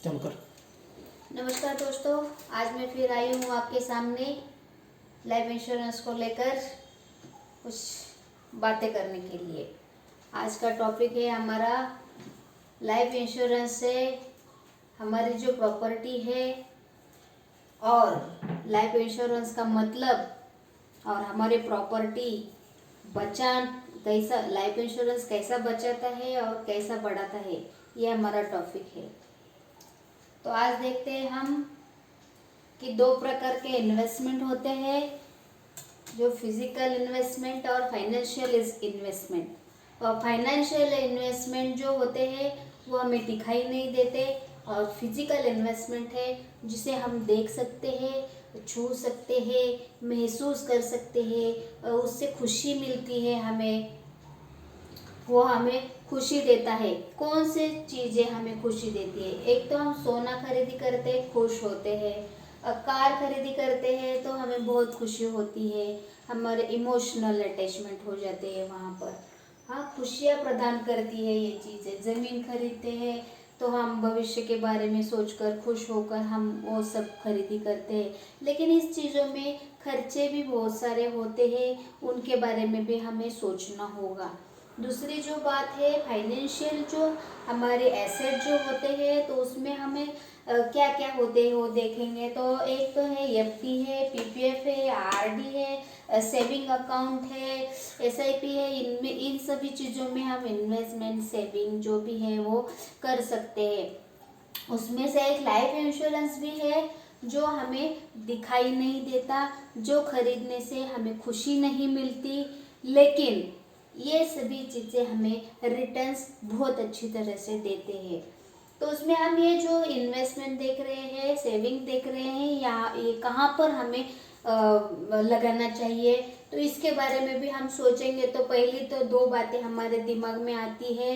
चल कर। नमस्कार दोस्तों, आज मैं फिर आई हूँ आपके सामने लाइफ इंश्योरेंस को लेकर कुछ बातें करने के लिए। आज का टॉपिक है हमारा लाइफ इंश्योरेंस से हमारी जो प्रॉपर्टी है और लाइफ इंश्योरेंस का मतलब और हमारे प्रॉपर्टी बचा कैसा, लाइफ इंश्योरेंस कैसा बचाता है और कैसा बढ़ाता है, ये हमारा टॉपिक है। तो आज देखते हैं हम कि दो प्रकार के इन्वेस्टमेंट होते हैं, जो फिजिकल इन्वेस्टमेंट और फाइनेंशियल इन्वेस्टमेंट। और फाइनेंशियल इन्वेस्टमेंट जो होते हैं वो हमें दिखाई नहीं देते, और फिजिकल इन्वेस्टमेंट है जिसे हम देख सकते हैं, छू सकते हैं, महसूस कर सकते हैं, और उससे खुशी मिलती है हमें, वो हमें खुशी देता है। कौन से चीज़ें हमें खुशी देती है? एक तो हम सोना खरीदी करते हैं, खुश होते हैं। कार खरीदी करते हैं तो हमें बहुत खुशी होती है, हमारे इमोशनल अटैचमेंट हो जाते हैं वहाँ पर। हाँ, खुशियाँ प्रदान करती है ये चीज़ें। ज़मीन खरीदते हैं तो हम भविष्य के बारे में सोचकर खुश होकर हम वो सब खरीदी करते हैं, लेकिन इस चीज़ों में खर्चे भी बहुत सारे होते हैं, उनके बारे में भी हमें सोचना होगा। दूसरी जो बात है फाइनेंशियल, जो हमारे एसेट जो होते हैं तो उसमें हमें क्या क्या होते हैं वो देखेंगे। तो एक तो है एफडी है, पीपीएफ है, आरडी है, सेविंग अकाउंट है, एसआईपी है। इनमें इन सभी चीज़ों में हम इन्वेस्टमेंट सेविंग जो भी है वो कर सकते हैं। उसमें से एक लाइफ इंश्योरेंस भी है जो हमें दिखाई नहीं देता, जो खरीदने से हमें खुशी नहीं मिलती, लेकिन ये सभी चीज़ें हमें रिटर्न्स बहुत अच्छी तरह से देते हैं। तो उसमें हम ये जो इन्वेस्टमेंट देख रहे हैं, सेविंग देख रहे हैं, या ये कहाँ पर हमें लगाना चाहिए, तो इसके बारे में भी हम सोचेंगे। तो पहली तो दो बातें हमारे दिमाग में आती है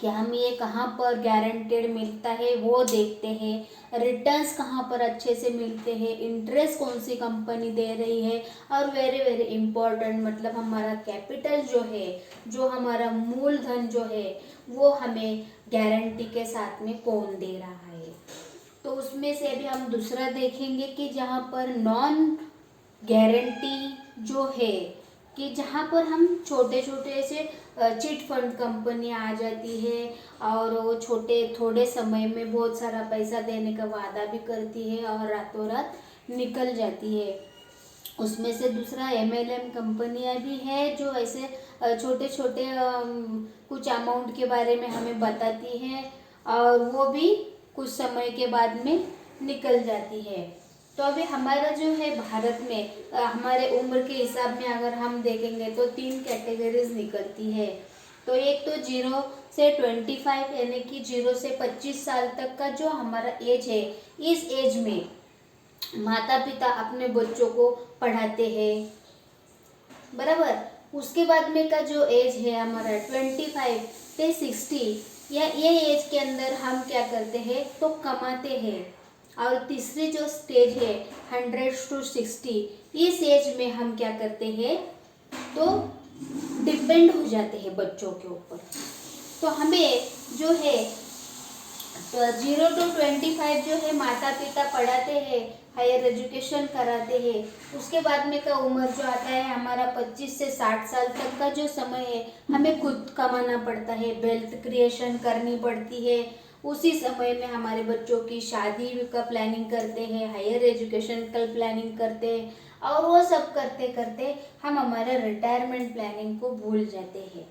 कि हम ये कहाँ पर गारंटेड मिलता है वो देखते हैं, रिटर्न्स कहाँ पर अच्छे से मिलते हैं, इंटरेस्ट कौन सी कंपनी दे रही है, और वेरी वेरी इम्पोर्टेंट मतलब हमारा कैपिटल जो है, जो हमारा मूलधन जो है वो हमें गारंटी के साथ में कौन दे रहा है। तो उसमें से अभी हम दूसरा देखेंगे कि जहाँ पर नॉन गारंटी जो है, कि जहाँ पर हम छोटे छोटे से चिट फंड कंपनी आ जाती है और वो छोटे थोड़े समय में बहुत सारा पैसा देने का वादा भी करती है और रातों रात निकल जाती है। उसमें से दूसरा एमएलएम कंपनियां भी है जो ऐसे छोटे छोटे कुछ अमाउंट के बारे में हमें बताती हैं और वो भी कुछ समय के बाद में निकल जाती है। तो अभी हमारा जो है भारत में हमारे उम्र के हिसाब में अगर हम देखेंगे तो तीन कैटेगरीज निकलती है। तो एक तो 0 से 25 यानी कि 0 से 25 साल तक का जो हमारा एज है, इस एज में माता पिता अपने बच्चों को पढ़ाते हैं, बराबर। उसके बाद में का जो एज है हमारा 25 से 60, या ये एज के अंदर हम क्या करते हैं तो कमाते हैं। और तीसरी जो स्टेज है 100 to 60, इस एज में हम क्या करते हैं तो डिपेंड हो जाते हैं बच्चों के ऊपर। तो हमें जो है 0 to 25 जो है माता पिता पढ़ाते हैं, हायर एजुकेशन कराते हैं। उसके बाद में का उम्र जो आता है हमारा 25 से 60 साल तक का जो समय है, हमें खुद कमाना पड़ता है, वेल्थ क्रिएशन करनी पड़ती है। उसी समय में हमारे बच्चों की शादी का प्लानिंग करते हैं, हायर एजुकेशन का प्लानिंग करते हैं, और वो सब करते करते हम हमारे रिटायरमेंट प्लानिंग को भूल जाते हैं,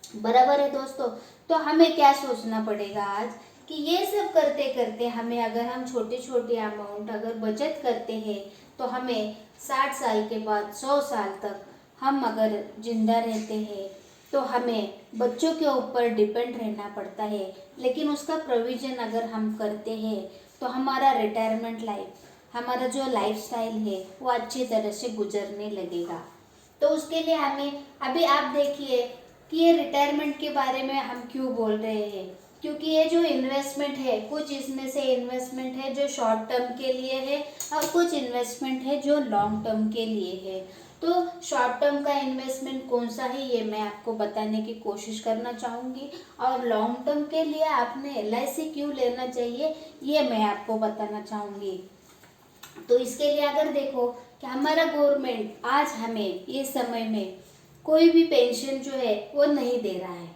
बराबर है दोस्तों। तो हमें क्या सोचना पड़ेगा आज कि ये सब करते करते हमें, अगर हम छोटे छोटे अमाउंट अगर बचत करते हैं तो हमें 60 साल के बाद 100 साल तक हम अगर जिंदा रहते हैं तो हमें बच्चों के ऊपर डिपेंड रहना पड़ता है, लेकिन उसका प्रोविज़न अगर हम करते हैं तो हमारा रिटायरमेंट लाइफ, हमारा जो लाइफस्टाइल है वो अच्छी तरह से गुजरने लगेगा। तो उसके लिए हमें अभी आप देखिए कि ये रिटायरमेंट के बारे में हम क्यों बोल रहे हैं, क्योंकि ये जो इन्वेस्टमेंट है, कुछ इसमें से इन्वेस्टमेंट है जो शॉर्ट टर्म के लिए है और कुछ इन्वेस्टमेंट है जो लॉन्ग टर्म के लिए है। तो शॉर्ट टर्म का इन्वेस्टमेंट कौन सा है ये मैं आपको बताने की कोशिश करना चाहूँगी, और लॉन्ग टर्म के लिए आपने LIC क्यों लेना चाहिए ये मैं आपको बताना चाहूँगी। तो इसके लिए अगर देखो कि हमारा गवर्नमेंट आज हमें ये समय में कोई भी पेंशन जो है वो नहीं दे रहा है।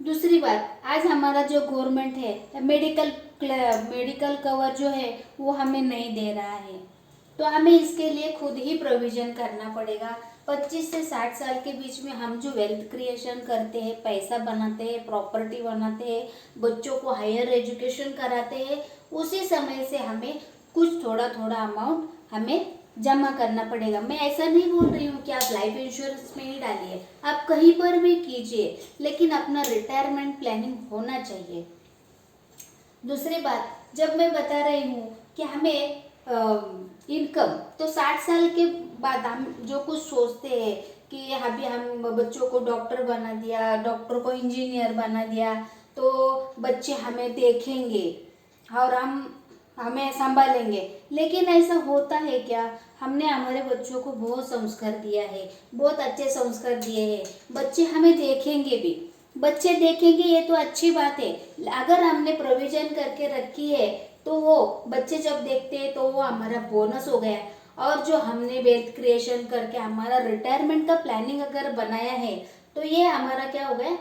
दूसरी बात, आज हमारा जो गवर्नमेंट है मेडिकल कवर जो है वो हमें नहीं दे रहा है। तो हमें इसके लिए खुद ही प्रोविजन करना पड़ेगा। 25 से 60 साल के बीच में हम जो वेल्थ क्रिएशन करते हैं, पैसा बनाते हैं, प्रॉपर्टी बनाते हैं, बच्चों को हायर एजुकेशन कराते हैं, उसी समय से हमें कुछ थोड़ा थोड़ा अमाउंट हमें जमा करना पड़ेगा। मैं ऐसा नहीं बोल रही हूँ कि आप लाइफ इंश्योरेंस में ही डालिए, आप कहीं पर भी कीजिए, लेकिन अपना रिटायरमेंट प्लानिंग होना चाहिए। दूसरी बात, जब मैं बता रही हूँ कि हमें इनकम, तो 60 साल के बाद हम जो कुछ सोचते हैं कि अभी हम बच्चों को डॉक्टर बना दिया, डॉक्टर को इंजीनियर बना दिया, तो बच्चे हमें देखेंगे और हमें संभालेंगे, लेकिन ऐसा होता है क्या? हमने हमारे बच्चों को बहुत संस्कार दिया है, बहुत अच्छे संस्कार दिए हैं, बच्चे हमें देखेंगे भी, बच्चे देखेंगे ये तो अच्छी बात है। अगर हमने प्रोविजन करके रखी है तो वो बच्चे जब देखते हैं तो वो हमारा बोनस हो गया। और जो हमने वेल्थ क्रिएशन करके हमारा रिटायरमेंट का प्लानिंग अगर बनाया है तो ये हमारा क्या हो गया,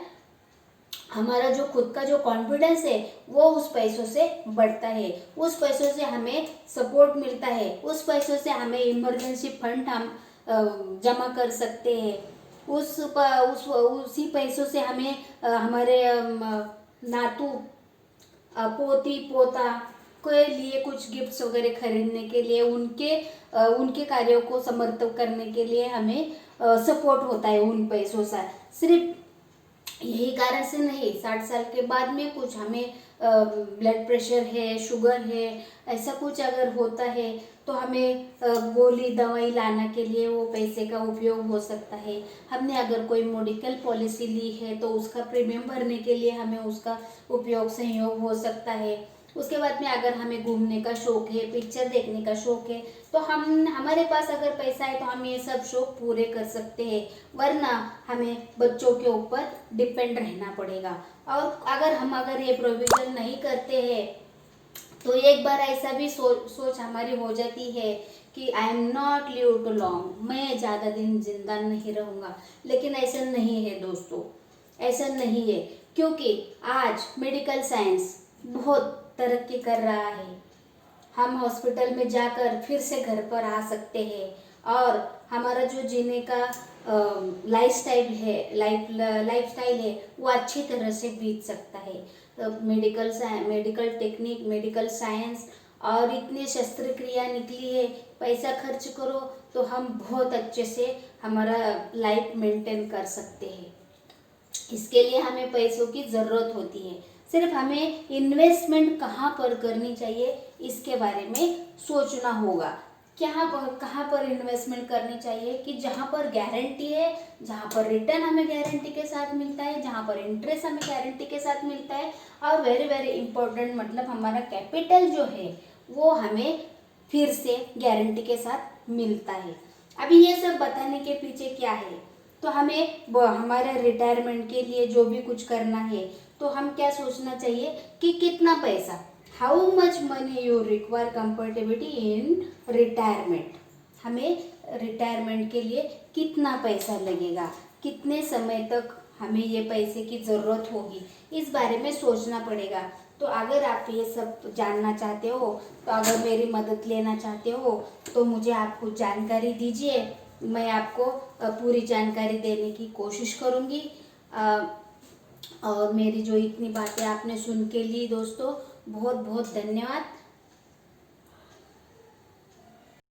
हमारा जो खुद का जो कॉन्फिडेंस है वो उस पैसों से बढ़ता है, उस पैसों से हमें सपोर्ट मिलता है, उस पैसों से हमें इमरजेंसी फंड हम जमा कर सकते हैं, उसी पैसों से हमें हमारे नातू पोती पोता के लिए कुछ गिफ्ट्स वगैरह खरीदने के लिए, उनके कार्यों को समर्थन करने के लिए हमें सपोर्ट होता है उन पैसों से। सिर्फ यही कारण से नहीं, 60 साल के बाद में कुछ हमें ब्लड प्रेशर है, शुगर है, ऐसा कुछ अगर होता है तो हमें गोली दवाई लाने के लिए वो पैसे का उपयोग हो सकता है। हमने अगर कोई मेडिकल पॉलिसी ली है तो उसका प्रीमियम भरने के लिए हमें उसका उपयोग सहयोग हो सकता है। उसके बाद में अगर हमें घूमने का शौक है, पिक्चर देखने का शौक है, तो हमारे पास अगर पैसा है तो हम ये सब शौक पूरे कर सकते हैं, वरना हमें बच्चों के ऊपर डिपेंड रहना पड़ेगा। और अगर ये प्रोविजन नहीं करते हैं तो एक बार ऐसा भी सोच हमारी हो जाती है कि I am not live too long, मैं ज़्यादा दिन जिंदा नहीं रहूँगा। लेकिन ऐसा नहीं है दोस्तों, ऐसा नहीं है, क्योंकि आज मेडिकल साइंस बहुत तरक्की कर रहा है। हम हॉस्पिटल में जाकर फिर से घर पर आ सकते हैं, और हमारा जो जीने का लाइफस्टाइल है वो अच्छी तरह से बीत सकता है। तो मेडिकल टेक्निक, मेडिकल साइंस और इतनी शस्त्रक्रिया निकली है, पैसा खर्च करो तो हम बहुत अच्छे से हमारा लाइफ मेंटेन कर सकते हैं। इसके लिए हमें पैसों की ज़रूरत होती है। सिर्फ हमें इन्वेस्टमेंट कहाँ पर करनी चाहिए इसके बारे में सोचना होगा। कहाँ पर इन्वेस्टमेंट करनी चाहिए कि जहाँ पर गारंटी है, जहाँ पर रिटर्न हमें गारंटी के साथ मिलता है, जहाँ पर इंटरेस्ट हमें गारंटी के साथ मिलता है, और वेरी वेरी इंपॉर्टेंट मतलब हमारा कैपिटल जो है वो हमें फिर से गारंटी के साथ मिलता है। अभी ये सब बताने के पीछे क्या है, तो हमें हमारे रिटायरमेंट के लिए जो भी कुछ करना है तो हम क्या सोचना चाहिए कि कितना पैसा, how much money you require comfortability in retirement, हमें रिटायरमेंट के लिए कितना पैसा लगेगा, कितने समय तक हमें ये पैसे की ज़रूरत होगी, इस बारे में सोचना पड़ेगा। तो अगर आप ये सब जानना चाहते हो, तो अगर मेरी मदद लेना चाहते हो तो मुझे आप कुछ जानकारी दीजिए, मैं आपको पूरी जानकारी देने की कोशिश करूँगी। और मेरी जो इतनी बातें आपने सुन के ली दोस्तों, बहुत बहुत धन्यवाद।